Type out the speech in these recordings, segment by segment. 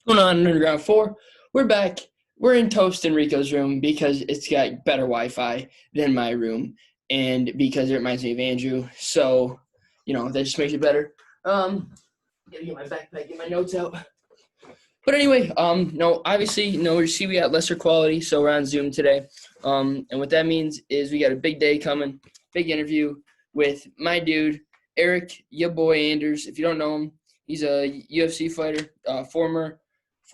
Going on Underground 4. We're back. We're in Toast and Rico's room because it's got better Wi-Fi than my room and because it reminds me of Andrew. So, that just makes it better. Gotta get my backpack, get my notes out. But anyway, no, obviously, we got lesser quality, so we're on Zoom today. And what that means is we got a big day coming, big interview with my dude, Eryk, your boy Anders. If you don't know him, he's a UFC fighter, former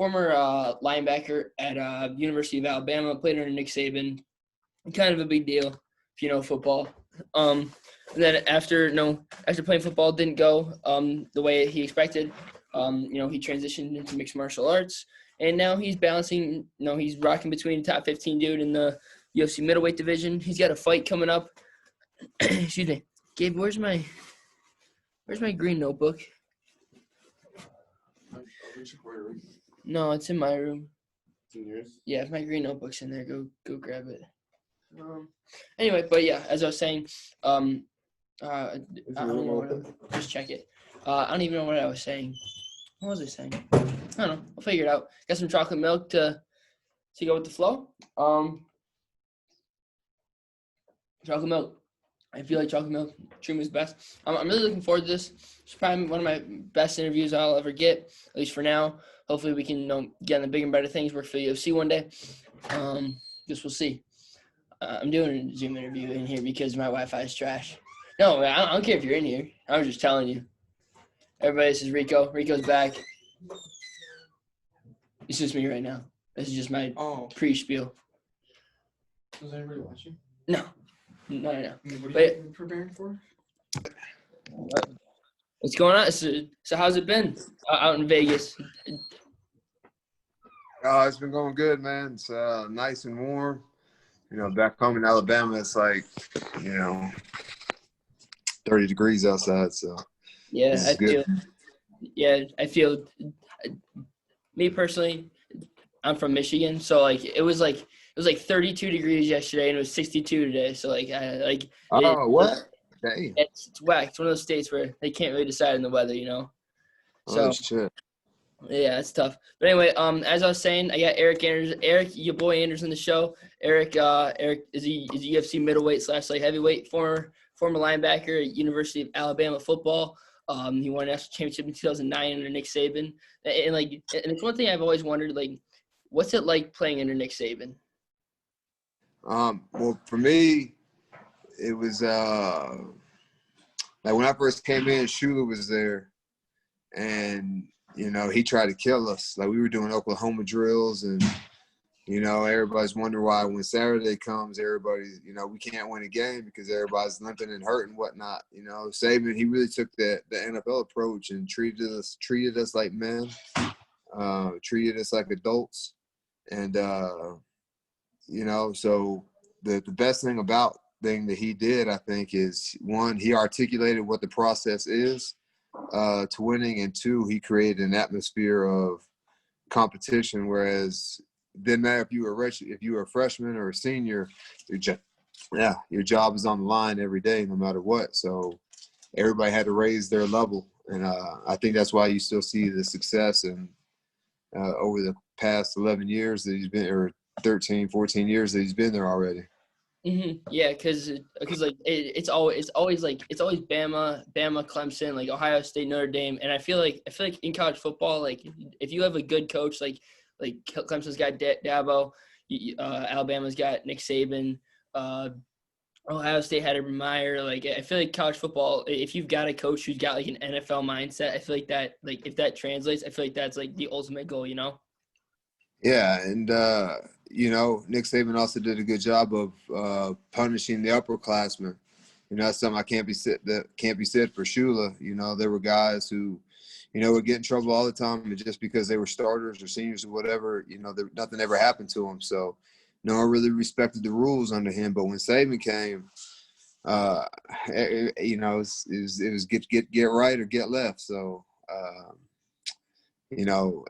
linebacker at University of Alabama, played under Nick Saban. Kind of a big deal if you know football. And then after playing football, didn't go the way he expected. He transitioned into mixed martial arts, and now he's balancing. He's rocking between the top 15 dude in the UFC Middleweight division. He's got a fight coming up. Excuse me, Gabe. Where's my green notebook? No, it's in my room. It's in yours? Yeah, if my green notebook's in there, go grab it. Anyway, but yeah, as I was saying, I don't know just check it. I don't even know what I was saying. What was I saying? I don't know. I'll figure it out. Got some chocolate milk to go with the flow. Chocolate milk. I feel like chocolate milk. Truman's best. I'm really looking forward to this. It's probably one of my best interviews I'll ever get, at least for now. Hopefully we can get on the bigger and better things, work for the UFC one day. Guess we'll see. I'm doing a Zoom interview in here because my Wi-Fi is trash. No, I don't care if you're in here. I was just telling you. Everybody, this is Rico. Rico's back. It's just me right now. This is just my pre-spiel. Is anybody watching? No. What are you preparing for? What's going on? So how's it been out in Vegas? It's been going good, man. It's nice and warm. Back home in Alabama, it's like, 30 degrees outside. So yeah, I feel. Me personally, I'm from Michigan, so it was like 32 degrees yesterday, and it was 62 today. So what? Dang. It's whack. It's one of those states where they can't really decide on the weather, So, oh shit. Yeah, it's tough. But anyway, as I was saying, I got Eryk Anders. Eryk, your boy Anders, on the show. Eryk is a UFC middleweight / light heavyweight, former linebacker at University of Alabama football. He won a national championship in 2009 under Nick Saban. And it's one thing I've always wondered, what's it like playing under Nick Saban? Well, for me, it was when I first came in, Shula was there, and he tried to kill us. We were doing Oklahoma drills, and everybody's wondering why when Saturday comes, everybody's we can't win a game because everybody's limping and hurt and whatnot. Saban, he really took the NFL approach and treated us like men, treated us like adults, and so the best thing that he did, I think, is one, he articulated what the process is to winning, and two, he created an atmosphere of competition. Whereas it didn't matter if you were a freshman or a senior, your job is on the line every day, no matter what. So everybody had to raise their level, and I think that's why you still see the success. And over the past 11 years that he's been, or 13, 14 years that he's been there already. Mm-hmm. Yeah, because it's always Bama, Clemson, Ohio State, Notre Dame, and I feel like in college football, if you have a good coach, like Clemson's got Dabo, Alabama's got Nick Saban, Ohio State had Urban Meyer. I feel like college football, if you've got a coach who's got an NFL mindset, I feel like that if that translates, I feel like that's the ultimate goal, Yeah, and Nick Saban also did a good job of punishing the upperclassmen. That's something that can't be said for Shula. There were guys who, would get in trouble all the time, and just because they were starters or seniors or whatever, nothing ever happened to them. So no one really respected the rules under him. But when Saban came, it was get right or get left. So.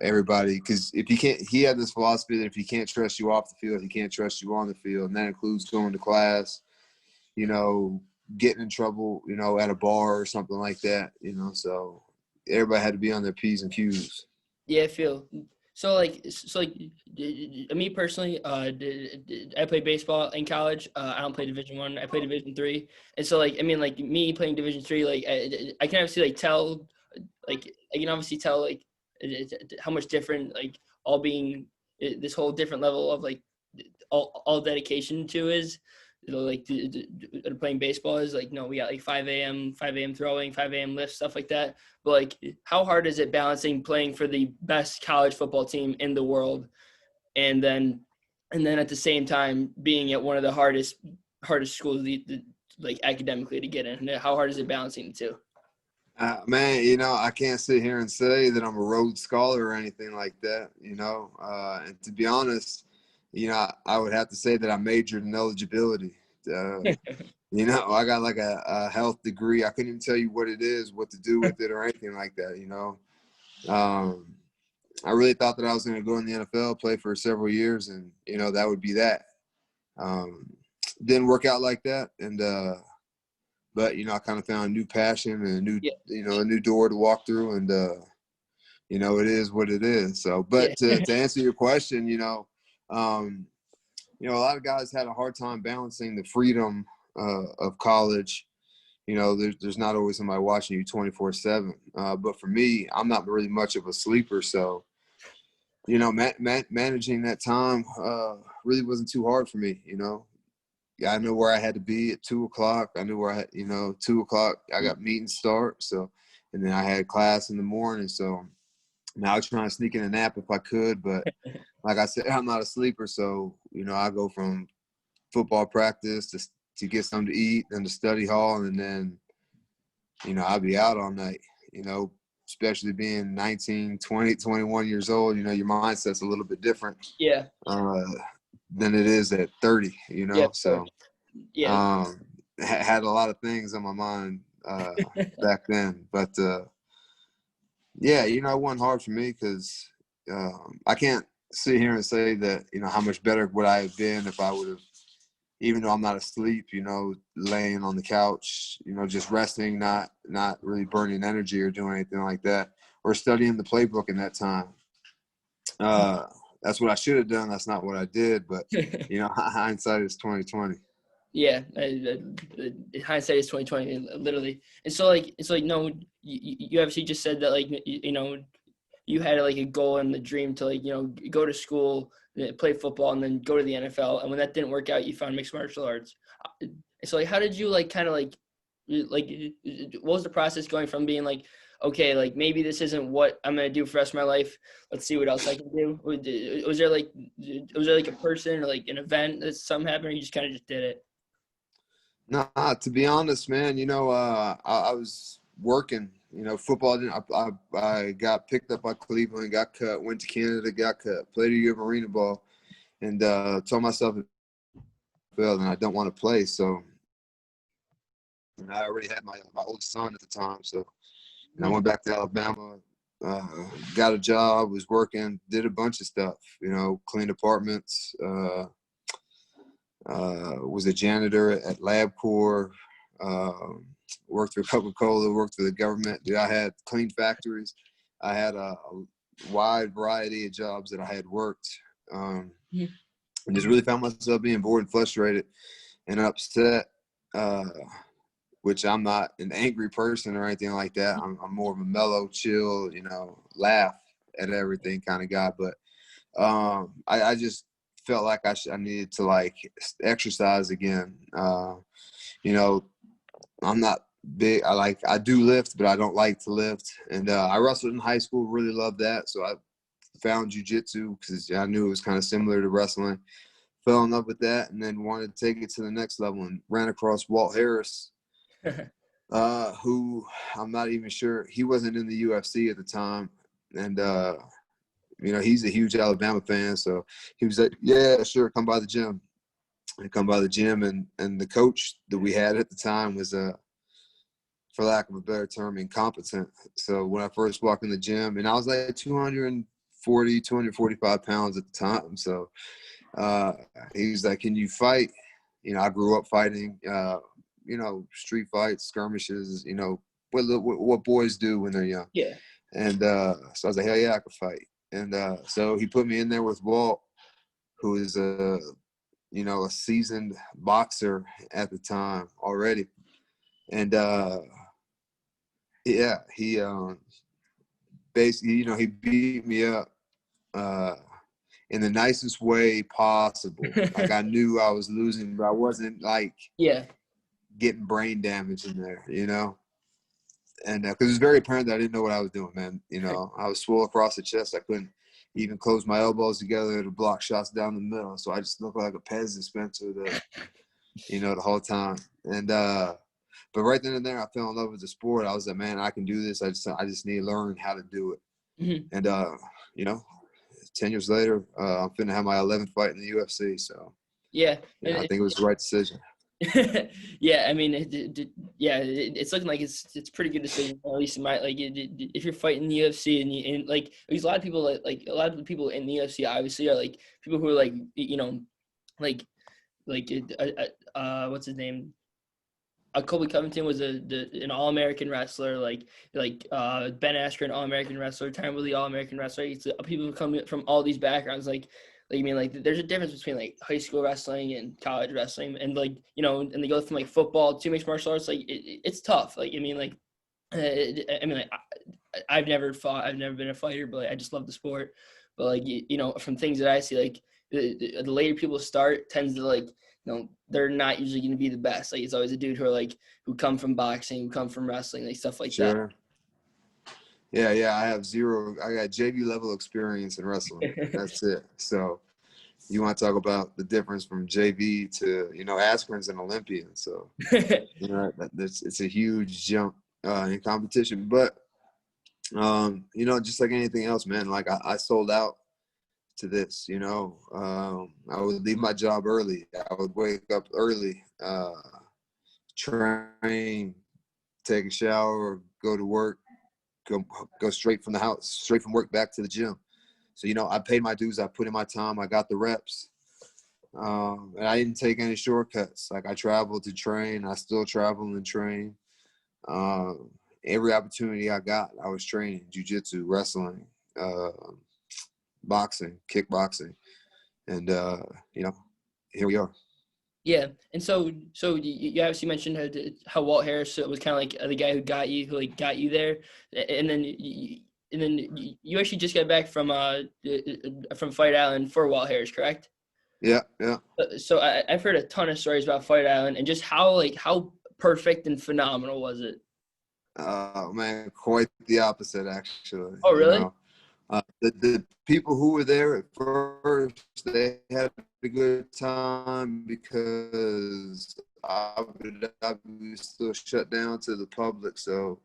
Everybody, because he had this philosophy that if he can't trust you off the field, he can't trust you on the field. And that includes going to class, getting in trouble, at a bar or something like that, so everybody had to be on their P's and Q's. Yeah, I feel Me personally, I played baseball in college. I don't play Division 1. I play Division 3. And so me playing Division 3, I can obviously tell, I can obviously tell how much different all being this whole different level of all dedication to is. Playing baseball is no, we got 5 a.m. throwing, 5 a.m. lifts, stuff like that. But how hard is it balancing playing for the best college football team in the world, and then at the same time being at one of the hardest schools, academically, to get in? How hard is it balancing the two? Man, I can't sit here and say that I'm a Rhodes Scholar or anything like that, and to be honest, I would have to say that I majored in eligibility. I got a health degree. I couldn't even tell you what it is, what to do with it, or anything like that. I really thought that I was going to go in the NFL, play for several years, and that would be that. Didn't work out like that, and but I kind of found a new passion and a new door to walk through, and it is what it is. So, but to answer your question, a lot of guys had a hard time balancing the freedom of college. There's not always somebody watching you 24/7. But for me, I'm not really much of a sleeper, so managing that time really wasn't too hard for me. I knew where I had to be at 2:00. I knew where I had, 2:00. I got meeting start, so, and then I had class in the morning. So now I was trying to sneak in a nap if I could, but like I said, I'm not a sleeper, so I go from football practice to get something to eat, then to study hall, and then I'll be out all night. Especially being 19, 20, 21 years old, your mindset's a little bit different. Yeah. Than it is at 30. So yeah. Had a lot of things on my mind back then, but it wasn't hard for me because I can't sit here and say that how much better would I have been if I would have, even though I'm not asleep, laying on the couch, just resting, not really burning energy or doing anything like that, or studying the playbook in that time. That's what I should have done. That's not what I did, but hindsight is 20/20. Yeah, hindsight is 20/20, literally. And so no, you obviously just said that you had a goal and the dream to go to school, play football, and then go to the NFL. And when that didn't work out, you found mixed martial arts. So how did you what was the process going from being okay, maybe this isn't what I'm gonna do for the rest of my life, let's see what else I can do? Was there a person or an event that something happened, or you just kind of just did it? Nah, to be honest, man, I was working. Football. I got picked up by Cleveland, got cut, went to Canada, got cut, played a year of arena ball, and told myself, well, and I don't want to play. So I already had my oldest son at the time, so I went back to Alabama, got a job, was working, did a bunch of stuff. Cleaned apartments. Was a janitor at LabCorp, worked for Coca-Cola, worked for the government. I had clean factories. I had a wide variety of jobs that I had worked. And just really found myself being bored and frustrated and upset, which I'm not an angry person or anything like that. I'm more of a mellow, chill, laugh at everything kind of guy. But I just felt like I needed to exercise again. I'm not big. I do lift, but I don't like to lift. And I wrestled in high school, really loved that. So I found jiu-jitsu because I knew it was kind of similar to wrestling. Fell in love with that, and then wanted to take it to the next level, and ran across Walt Harris, who I'm not even sure, he wasn't in the UFC at the time. And he's a huge Alabama fan, so he was like, yeah, sure, come by the gym. And come by the gym, and the coach that we had at the time was, for lack of a better term, incompetent. So when I first walked in the gym, and I was 245 pounds at the time. So he was like, can you fight? I grew up fighting, street fights, skirmishes, what boys do when they're young. Yeah. And so I was like, hell yeah, I could fight. And so he put me in there with Walt, who is a seasoned boxer at the time already. And he basically, he beat me up in the nicest way possible. Like, I knew I was losing, but I wasn't like getting brain damage in there, And because it was very apparent that I didn't know what I was doing, man. I was swole across the chest. I couldn't even close my elbows together to block shots down the middle. So I just looked like a Pez dispenser the whole time. And but right then and there, I fell in love with the sport. I was like, man, I can do this. I just need to learn how to do it. Mm-hmm. And 10 years later, I'm finna have my 11th fight in the UFC. So yeah, I think it was the right decision. Yeah, I mean, it's looking like it's pretty good decision. At least in my if you're fighting the UFC and like, there's a lot of people like a lot of the people in the UFC obviously are like people who are like what's his name? Colby Covington was an All-American wrestler, like Ben Askren, an All-American wrestler, Tyron Woodley, All-American wrestler. It's people who come from all these backgrounds, there's a difference between like high school wrestling and college wrestling, and and they go from like football to mixed martial arts. It's tough. I've never fought, I've never been a fighter, but I just love the sport. But from things that I see, like the later people start tends to they're not usually going to be the best. Like, it's always a dude who come from boxing, who come from wrestling, stuff like that. Sure. Yeah, I have zero. I got JV level experience in wrestling. That's it. So you want to talk about the difference from JV to, Askren's an Olympian. So, it's a huge jump in competition. But, just like anything else, man, like I sold out to this, I would leave my job early. I would wake up early, train, take a shower, go to work, go straight from the house, straight from work back to the gym. So, I paid my dues. I put in my time. I got the reps. And I didn't take any shortcuts. Like, I traveled to train. I still travel and train. Every opportunity I got, I was training jiu-jitsu, wrestling, boxing, kickboxing. And, here we are. Yeah, and so you obviously mentioned how Walt Harris was kind of like the guy who got you there, and then you actually just got back from Fight Island for Walt Harris, correct? Yeah. So I've heard a ton of stories about Fight Island and just how perfect and phenomenal was it? Man, quite the opposite, actually. Oh, really? The people who were there at first, they had a good time because Abu Dhabi was still shut down to the public. So,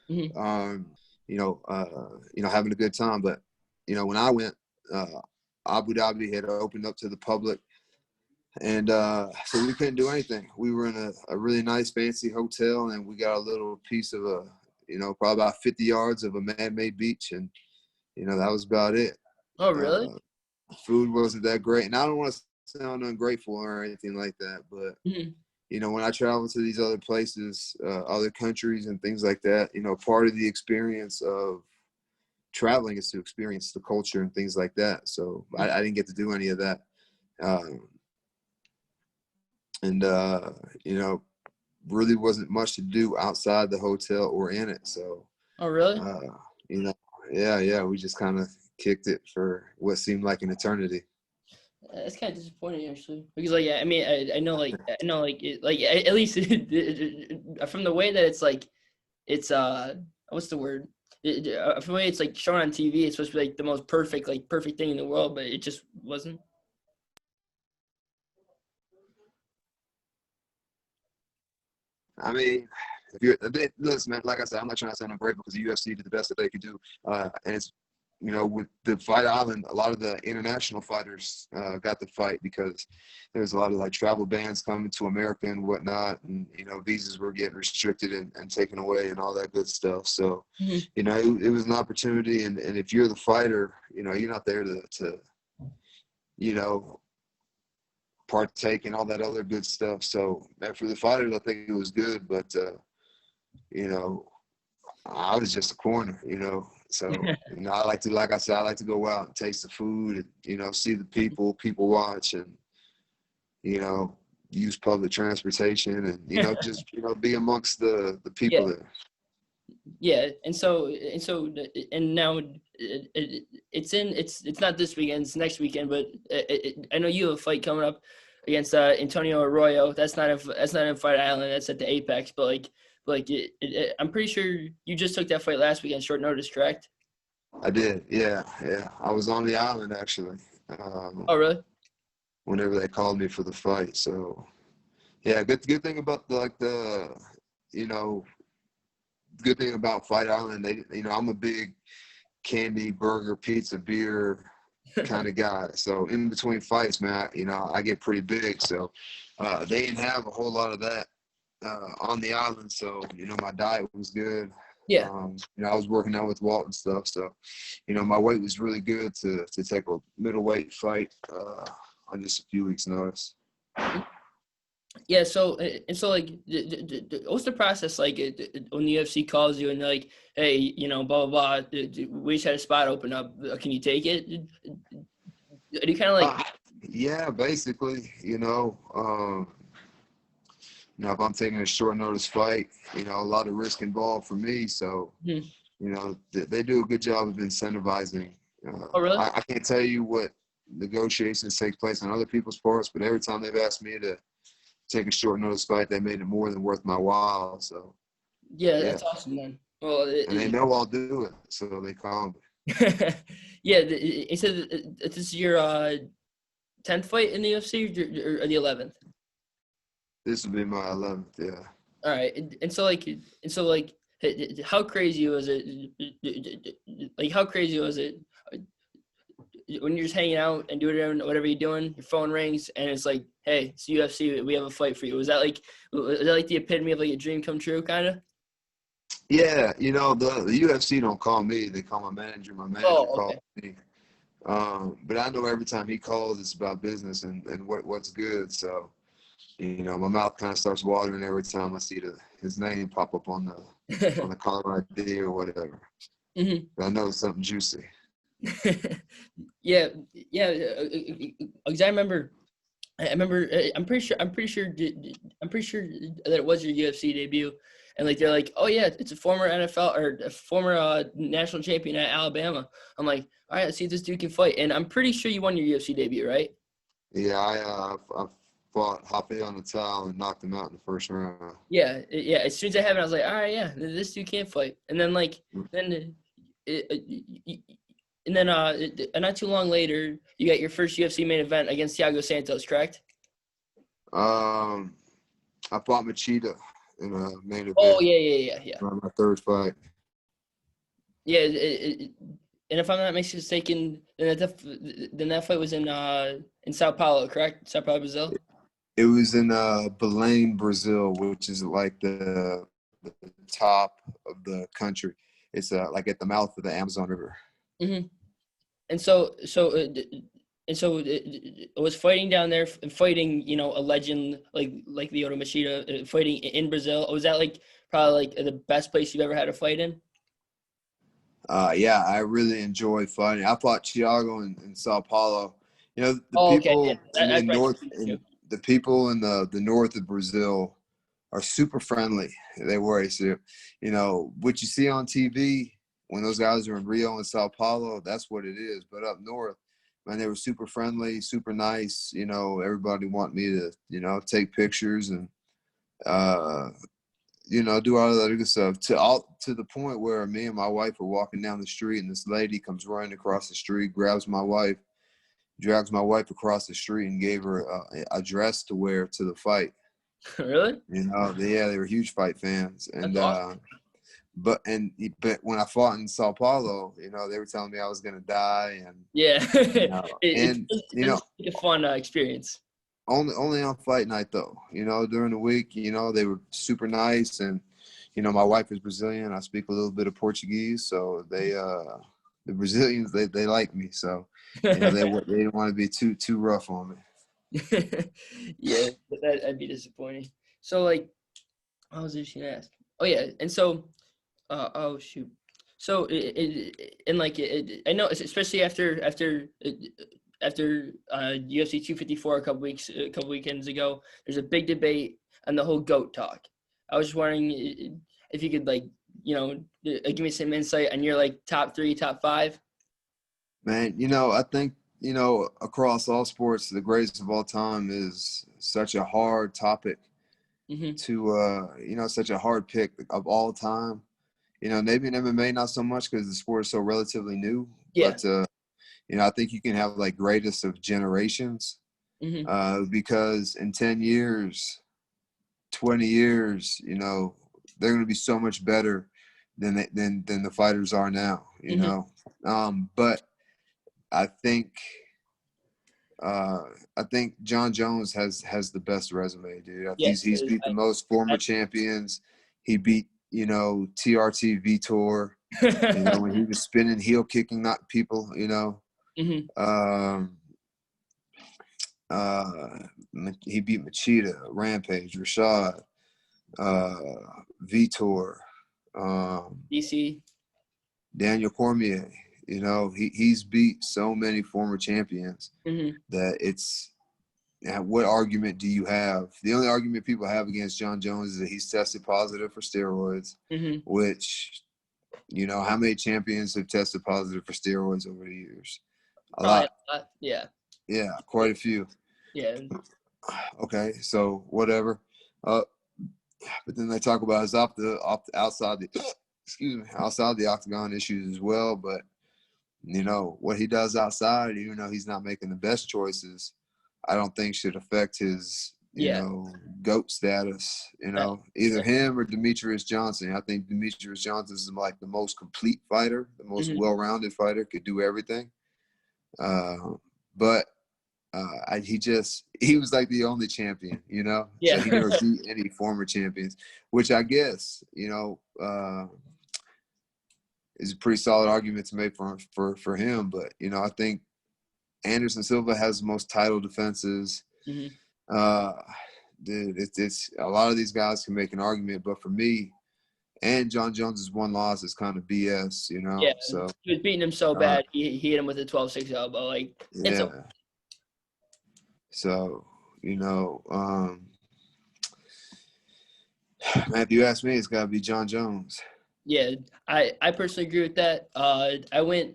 having a good time. But, when I went, Abu Dhabi had opened up to the public. And so we couldn't do anything. We were in a really nice, fancy hotel, and we got a little piece of probably about 50 yards of a man-made beach. And, that was about it. Oh, really? Food wasn't that great. And I don't want to sound ungrateful or anything like that. But, when I travel to these other places, other countries and things like that, part of the experience of traveling is to experience the culture and things like that. So I didn't get to do any of that. Really wasn't much to do outside the hotel or in it. So, oh, really? We just kind of kicked it for what seemed like an eternity. That's kind of disappointing, actually, because I know at least from the way that it's what's the word? From the way it's shown on TV, it's supposed to be the most perfect thing in the world, but it just wasn't. I mean, listen, man, like I said, I'm not trying to sound ungrateful because the UFC did the best that they could do. And it's, with the Fight Island, a lot of the international fighters got the fight because there's a lot of travel bans coming to America and whatnot. And, visas were getting restricted and taken away and all that good stuff. So, it was an opportunity. And if you're the fighter, you're not there to partake in all that other good stuff. So for the fighters, I think it was good, but I was just a corner, So, I like to, like I said, I like to go out and taste the food and, see the people watch and, use public transportation and, just, be amongst the Yeah. people there. Yeah, and now it's not this weekend, it's next weekend, but I know you have a fight coming up against Antonio Arroyo. That's not in Fight Island. That's at the Apex. But I'm pretty sure you just took that fight last weekend, short notice, correct? I did, yeah. I was on the island actually. Oh, really? Whenever they called me for the fight, so yeah. Good thing about you know, good thing about Fight Island, I'm a big candy, burger, pizza, beer kind of guy. So in between fights, man, I get pretty big. So they didn't have a whole lot of that on the island. So, my diet was good. Yeah. I was working out with Walt and stuff. So, my weight was really good to take a middleweight fight on just a few weeks' notice. Yeah, so what's the process like when the UFC calls you and they're like, hey, blah blah blah, we just had a spot open up. Can you take it? Are you kind of like? Yeah, basically, if I'm taking a short notice fight, a lot of risk involved for me. So, they do a good job of incentivizing. Oh, really? I can't tell you what negotiations take place on other people's parts, but every time they've asked me to take a short notice fight, they made it more than worth my while. So yeah, that's awesome, man. Well, and they know I'll do it, so they call me. Yeah, it said this is your 10th fight in the UFC or the 11th. This will be my 11th, yeah. All right, and so how crazy was it? Like, how crazy was it when you're just hanging out and doing whatever you're doing? Your phone rings and it's like, "Hey, it's UFC. We have a fight for you." Was that like the epitome of like a dream come true, kind of? Yeah, the UFC don't call me; they call my manager. My manager calls me. But I know every time he calls, it's about business and what's good. So, my mouth kind of starts watering every time I see his name pop up on the caller ID or whatever. Mm-hmm. But I know it's something juicy. Yeah. Because I remember. I'm pretty sure that it was your UFC debut, and like they're like, oh yeah, it's a former NFL or a former national champion at Alabama. I'm like, all right, let's see if this dude can fight, and I'm pretty sure you won your UFC debut, right? Yeah, I fought Hoppe on the towel and knocked him out in the first round. Yeah. As soon as I happened, I was like, all right, yeah, this dude can't fight, and then not too long later, you got your first UFC main event against Thiago Santos, correct? I fought Machida in a main event. Oh yeah. My third fight. Yeah, and if I'm not mistaken, then that fight was in Sao Paulo, correct? Sao Paulo, Brazil. It was in Belém, Brazil, which is like the top of the country. It's like at the mouth of the Amazon River. Mm-hmm. And so it was fighting down there and fighting, a legend like Lyoto Machida, fighting in Brazil. Was that probably the best place you've ever had a fight in? Yeah, I really enjoy fighting. I fought Thiago in Sao Paulo. The people in north, the people in the north of Brazil are super friendly. They were. So, what you see on TV when those guys are in Rio and Sao Paulo, that's what it is. But up north, man, they were super friendly, super nice. Everybody wanted me to, take pictures and, do all of that good stuff to the point where me and my wife are walking down the street and this lady comes running across the street, grabs my wife, drags my wife across the street and gave her a dress to wear to the fight. Really? They were huge fight fans. And, awesome. But when I fought in Sao Paulo, they were telling me I was gonna die, and it's a fun experience. Only on fight night though. During the week, they were super nice, and my wife is Brazilian. I speak a little bit of Portuguese, so the Brazilians they like me. So they didn't want to be too rough on me. Yeah, that'd be disappointing. So what was I just gonna ask? Oh yeah, and so. Oh shoot. So and like I know, especially after UFC 254 a couple weekends ago, there's a big debate on the whole GOAT talk. I was just wondering if you could give me some insight on your like top 3, top 5. Man, I think, across all sports, the greatest of all time is such a hard topic Mm-hmm. to, such a hard pick of all time. Maybe in MMA not so much because the sport is so relatively new. Yeah. But, I think you can have like greatest of generations because in 10 years, 20 years, they're going to be so much better than the fighters are now, But I think John Jones has the best resume, dude. Yes. He's beat the most former champions. He beat, TRT Vitor, when he was spinning, heel kicking not people, he beat Machida, Rampage, Rashad, Vitor, DC. Daniel Cormier. He's beat so many former champions that it's what argument do you have? The only argument people have against John Jones is that he's tested positive for steroids, which, how many champions have tested positive for steroids over the years? A lot. Yeah. Yeah, quite a few. Yeah. Okay, so whatever. But then they talk about his outside the octagon issues as well. But what he does outside, even though he's not making the best choices, I don't think should affect his GOAT status. Either him or Demetrius Johnson. I think Demetrius Johnson is like the most complete fighter, the most well-rounded fighter, could do everything. But he was like the only champion, Yeah. So he never beat any former champions, which I guess, is a pretty solid argument to make for him. But, I think Anderson Silva has the most title defenses. Dude, it's a lot of these guys can make an argument, but for me, and John Jones's one loss is kind of BS, Yeah, so he was beating him so bad, he hit him with a 12-6 elbow. Like, yeah. So, man, if you ask me, it's got to be John Jones. Yeah, I personally agree with that. I went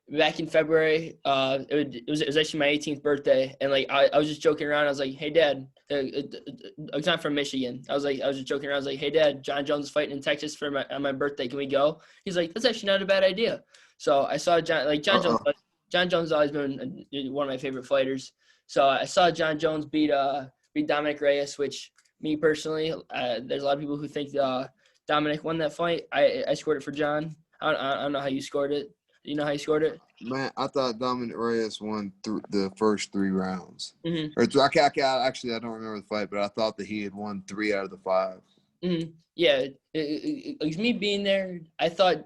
back in February. It was actually my 18th birthday, and like I was just joking around. I was like, "Hey, Dad," I'm not from Michigan. I was just joking around. I was like, "Hey, Dad, John Jones is fighting in Texas on my birthday. Can we go?" He's like, "That's actually not a bad idea." So I saw John Jones. John Jones has always been one of my favorite fighters. So I saw John Jones beat Dominic Reyes, which me personally, there's a lot of people who think Dominic won that fight. I scored it for John. I don't know how you scored it. Do you know how you scored it? Man, I thought Dominic Reyes won the first 3 rounds. Mm-hmm. Actually, I don't remember the fight, but I thought that he had won 3 out of the 5. Mm-hmm. Yeah, it was me being there. I thought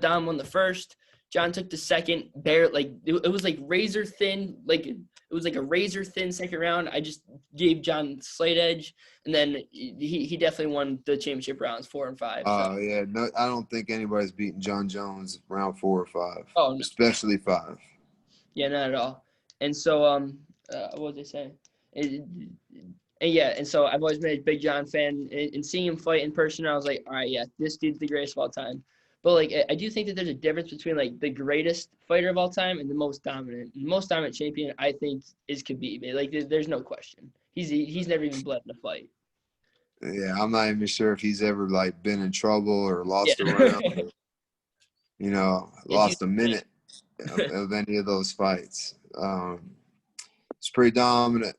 Dom won the first. John took the second. It was like razor thin. Like it was like a razor thin second round. I just gave John slight edge, and then he definitely won the championship rounds 4 and 5. Oh yeah, no, I don't think anybody's beaten John Jones round 4 or 5. Oh, no. Especially 5. Yeah, not at all. And so what was I saying? And so I've always been a big John fan. And seeing him fight in person, I was like, all right, yeah, this dude's the greatest of all time. But like, I do think that there's a difference between like the greatest fighter of all time and the most dominant. The most dominant champion, I think, is Khabib. Like, there's no question. He's never even bled in a fight. Yeah, I'm not even sure if he's ever like been in trouble or lost a round. Lost a minute of any of those fights. It's pretty dominant.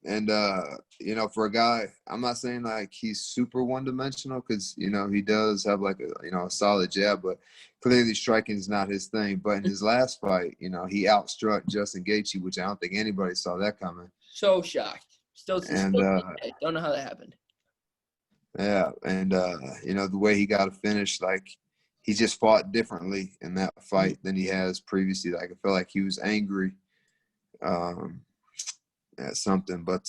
And, for a guy, I'm not saying like he's super one-dimensional because, he does have like a solid jab, but clearly striking is not his thing. But in his last fight, he outstruck Justin Gaethje, which I don't think anybody saw that coming. So shocked. Still don't know how that happened. Yeah, and, the way he got a finish, like he just fought differently in that fight than he has previously. Like I felt like he was angry. At something, but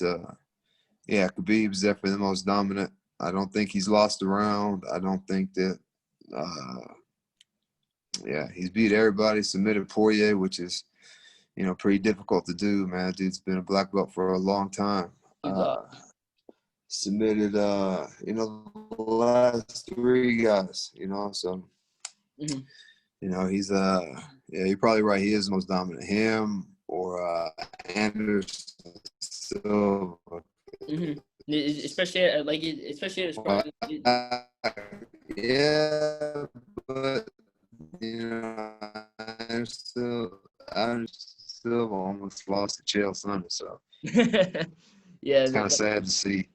Khabib's definitely the most dominant. I don't think he's lost a round. I don't think that Yeah, he's beat everybody. Submitted Poirier, which is, pretty difficult to do, man. Dude's been a black belt for a long time. Submitted, the last three guys, so, he's, you're probably right. He is the most dominant. Him or Anders Silva. Especially especially at Spartan. Yeah, but I still almost lost to Chael Sonnen, so Yeah, it's kind of sad to see.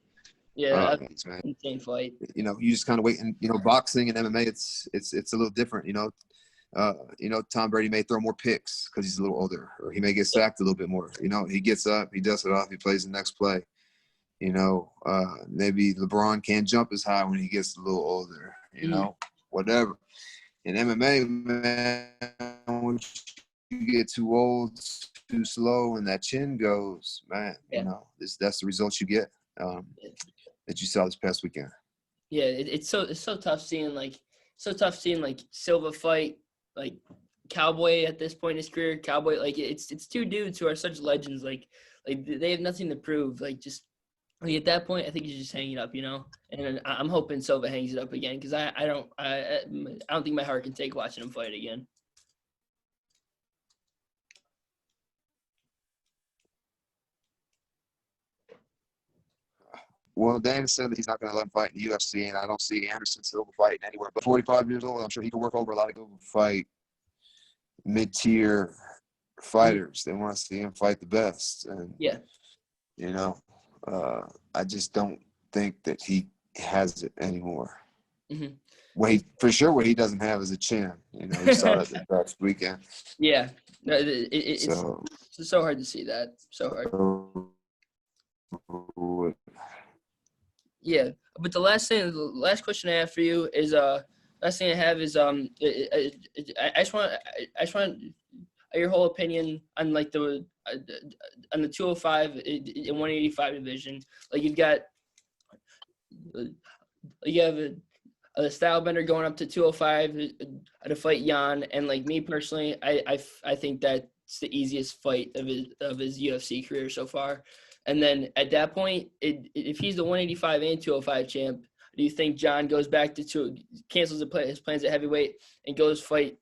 yeah, Man. insane fight. You just kind of wait, and boxing and MMA, it's a little different. Tom Brady may throw more picks because he's a little older, or he may get sacked a little bit more. He gets up, he dusts it off, he plays the next play. Maybe LeBron can't jump as high when he gets a little older. Whatever. In MMA, man, once you get too old, too slow, and that chin goes, man, that's the results you get that you saw this past weekend. Yeah, it's so tough seeing Silva fight like Cowboy at this point in his career. Cowboy, like it's two dudes who are such legends. Like they have nothing to prove. Like just at that point, I think he's just hanging it up, And I'm hoping Silva hangs it up again because I don't think my heart can take watching him fight again. Well, Dan said that he's not going to let him fight in the UFC, and I don't see Anderson Silva fighting anywhere. But 45 years old, I'm sure he can work over a lot of people fight mid-tier fighters. They want to see him fight the best. And, I just don't think that he has it anymore. What he doesn't have is a chin. You saw that this past weekend. Yeah. No, it's so hard to see that. So hard. Yeah, but the last question I have for you is I just want your whole opinion on like on the 205 and 185 division. Like you have a style bender going up to 205 to fight Jan, and like me personally, I think that's the easiest fight of his UFC career so far. And then at that point, if he's the 185 and 205 champ, do you think John goes back to cancels his plans at heavyweight and goes and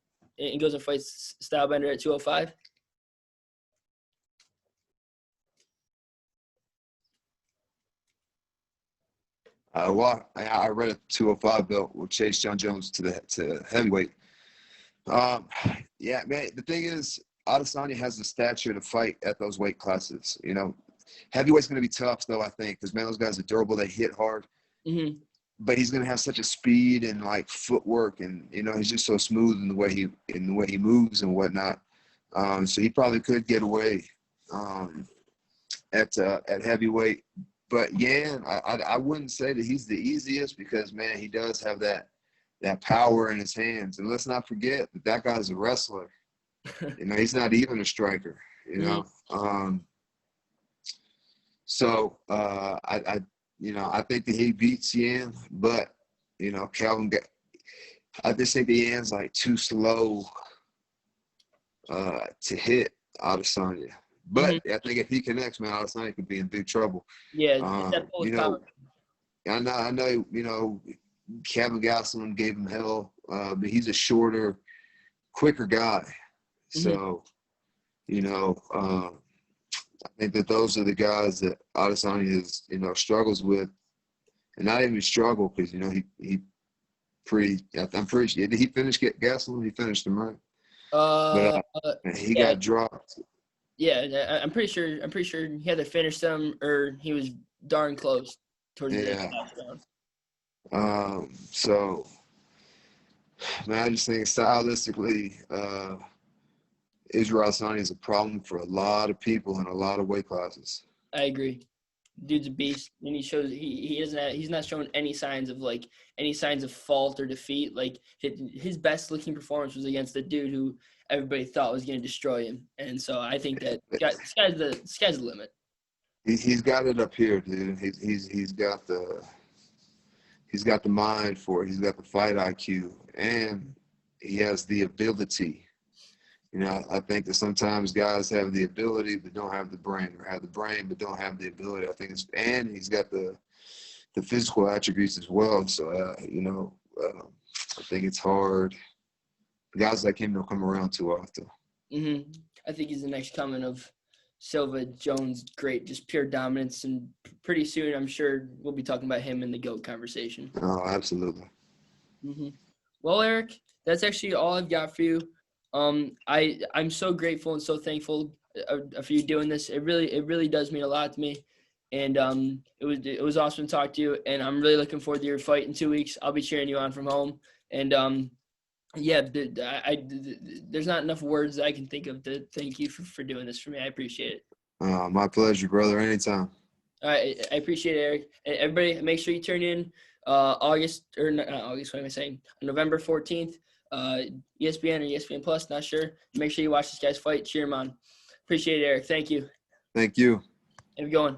fights Stylebender at 205? I read a 205 belt will chase John Jones to heavyweight. Yeah, man. The thing is, Adesanya has the stature to fight at those weight classes. Heavyweight's going to be tough, though, I think, because, man, those guys are durable. They hit hard. But he's going to have such a speed and, like, footwork, and, he's just so smooth in the way he moves and whatnot. So he probably could get away at heavyweight. But, yeah, I wouldn't say that he's the easiest because, man, he does have that power in his hands. And let's not forget that guy's a wrestler. He's not even a striker, So I think that he beats Yan, but Calvin. I just think that Yan's like too slow to hit Adesanya. But I think if he connects, man, Adesanya could be in big trouble. Yeah, I know. Kevin Gastelum gave him hell, but he's a shorter, quicker guy. So, I think that those are the guys that Adesanya is, struggles with, and not even struggle because I'm pretty sure. Did he finish Gastelum? He finished him, right? He got dropped. Yeah, I'm pretty sure he had to finish them, or he was darn close towards the end of the round. So, man, I just think stylistically, Israel Adesanya is a problem for a lot of people in a lot of weight classes. I agree. Dude's a beast, and he shows he's not showing any signs of fault or defeat. Like his best looking performance was against the dude who everybody thought was going to destroy him, and so I think that sky's the limit. He's got it up here, dude. He's got the mind for it. He's got the fight IQ, and he has the ability. You know, I think that sometimes guys have the ability but don't have the brain, or have the brain but don't have the ability. I think and he's got the physical attributes as well. So, I think it's hard. Guys like him don't come around too often. Mm-hmm. I think he's the next coming of Silva, Jones, great, just pure dominance. And pretty soon, I'm sure we'll be talking about him in the GOAT conversation. Oh, absolutely. Mm-hmm. Well, Eryk, that's actually all I've got for you. I'm so grateful and so thankful for you doing this. It really does mean a lot to me. And it was awesome to talk to you. And I'm really looking forward to your fight in 2 weeks. I'll be cheering you on from home. And there's not enough words that I can think of to thank you for doing this for me. I appreciate it. My pleasure, brother. Anytime. All right, I appreciate it, Eryk. And everybody, make sure you turn in August, or not August, what am I saying? November 14th, ESPN or ESPN Plus, not sure. Make sure you watch this guy's fight. Cheer him on. Appreciate it, Eryk. Thank you. Thank you. Have a good one.